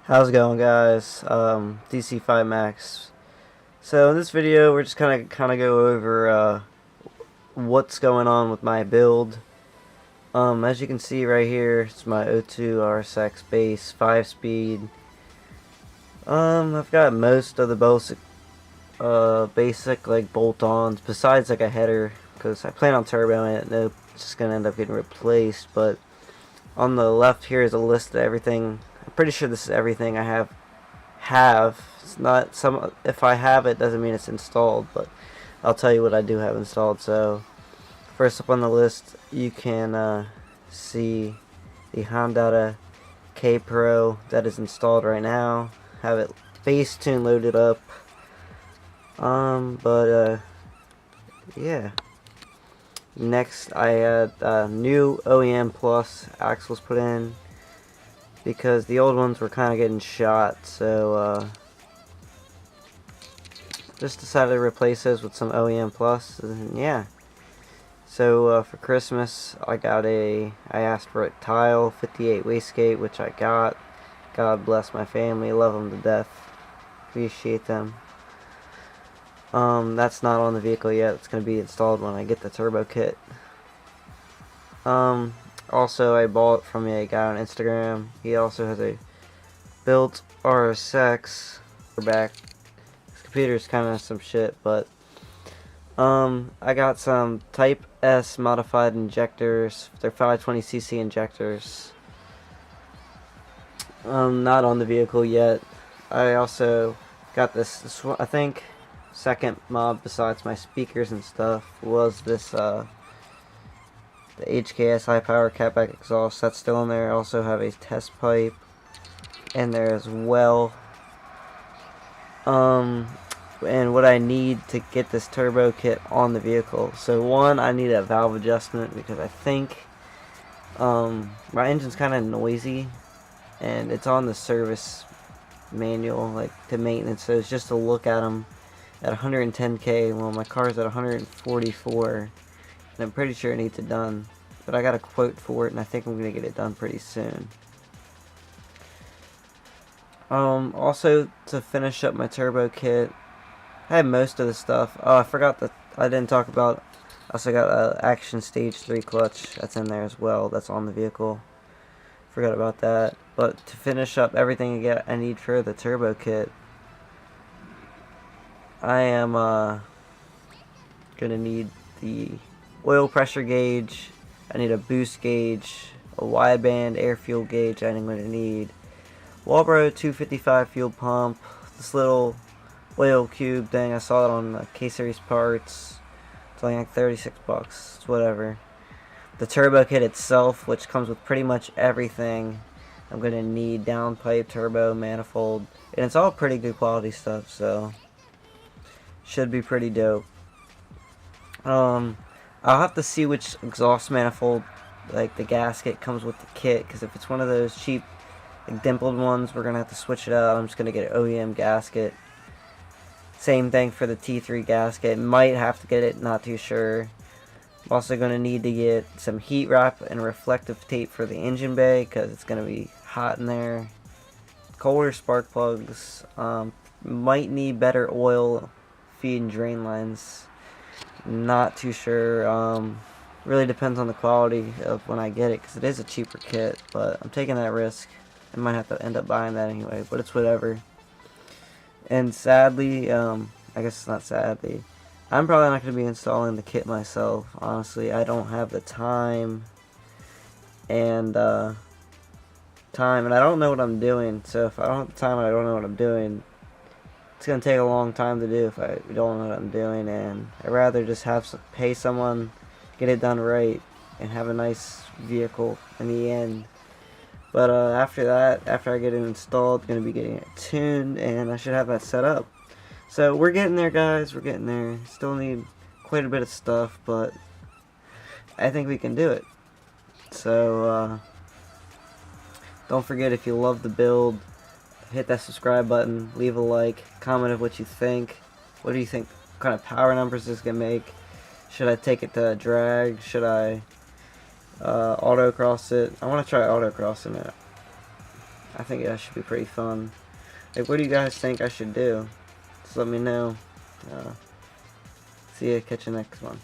How's it going, guys? DC5 Max. So in this video, we're just kind of go over what's going on with my build. As you can see right here, it's my O2 rsx base 5-speed. I've got most of the basic like bolt-ons, besides like a header, because I plan on turboing it. No, it's just gonna end up getting replaced. But on the left here is a list of everything. I'm pretty sure this is everything I have. It's not some. If I have it, doesn't mean it's installed, but I'll tell you what I do have installed. So first up on the list, you can see the Hondata kpro that is installed right now. Have it base tune loaded up. Yeah. Next, I had new OEM Plus axles put in because the old ones were kind of getting shot, so just decided to replace those with some OEM Plus, and yeah. So for Christmas, I asked for a Tial 58 wastegate, which I got. God bless my family, love them to death, appreciate them. That's not on the vehicle yet. It's going to be installed when I get the turbo kit. Also, I bought from a guy on Instagram. He also has a built rsx. We're back. His computer's kind of some shit, but I got some Type S modified injectors. They're 520cc injectors. Not on the vehicle yet. I also got this one, I think. Second mod besides my speakers and stuff was this the HKS-Hi Power catback exhaust. That's still in there. I also have a test pipe in there as well. And what I need to get this turbo kit on the vehicle. So one, I need a valve adjustment because I think my engine's kind of noisy, and it's on the service manual, like to maintenance. So it's just to look at them at 110k. Well, my car's at 144, and I'm pretty sure it needs it done, but I got a quote for it, and I think I'm gonna get it done pretty soon. Also, to finish up my turbo kit, I have most of the stuff. Oh, I forgot that I didn't talk about. I also got a Action Stage 3 clutch that's in there as well. That's on the vehicle. Forgot about that. But to finish up everything I need for the turbo kit, I am gonna need the oil pressure gauge. I need a boost gauge, a wideband air fuel gauge. I'm gonna need walbro 255 fuel pump. This little oil cube thing, I saw it on K-Series parts. It's only like 36 bucks. It's whatever. The turbo kit itself, which comes with pretty much everything, I'm gonna need downpipe, turbo, manifold, and it's all pretty good quality stuff. So should be pretty dope. I'll have to see which exhaust manifold, like the gasket, comes with the kit, because if it's one of those cheap, like dimpled ones, we're gonna have to switch it out. I'm just gonna get an OEM gasket. Same thing for the T3 gasket. Might have to get it, not too sure. I'm also gonna need to get some heat wrap and reflective tape for the engine bay, because it's gonna be hot in there. Colder spark plugs. Might need better oil feed and drain lines. Not too sure. Really depends on the quality of when I get it, because it is a cheaper kit, but I'm taking that risk. I might have to end up buying that anyway, but it's whatever. And sadly, I guess it's not sadly, I'm probably not going to be installing the kit myself. Honestly, I don't have the time, and I don't know what I'm doing. So if I don't have the time and I don't know what I'm doing, it's going to take a long time to do if I don't know what I'm doing, and I'd rather just pay someone, get it done right, and have a nice vehicle in the end. But after that, after I get it installed, I'm going to be getting it tuned, and I should have that set up. So we're getting there, guys. We're getting there. Still need quite a bit of stuff, but I think we can do it. So don't forget, if you love the build, hit that subscribe button, leave a like, comment of what you think. What do you think? What kind of power numbers this is going to make? Should I take it to drag? Should I autocross it? I want to try autocrossing it. I think that should be pretty fun. Like, what do you guys think I should do? Just let me know. See ya, catch you next one.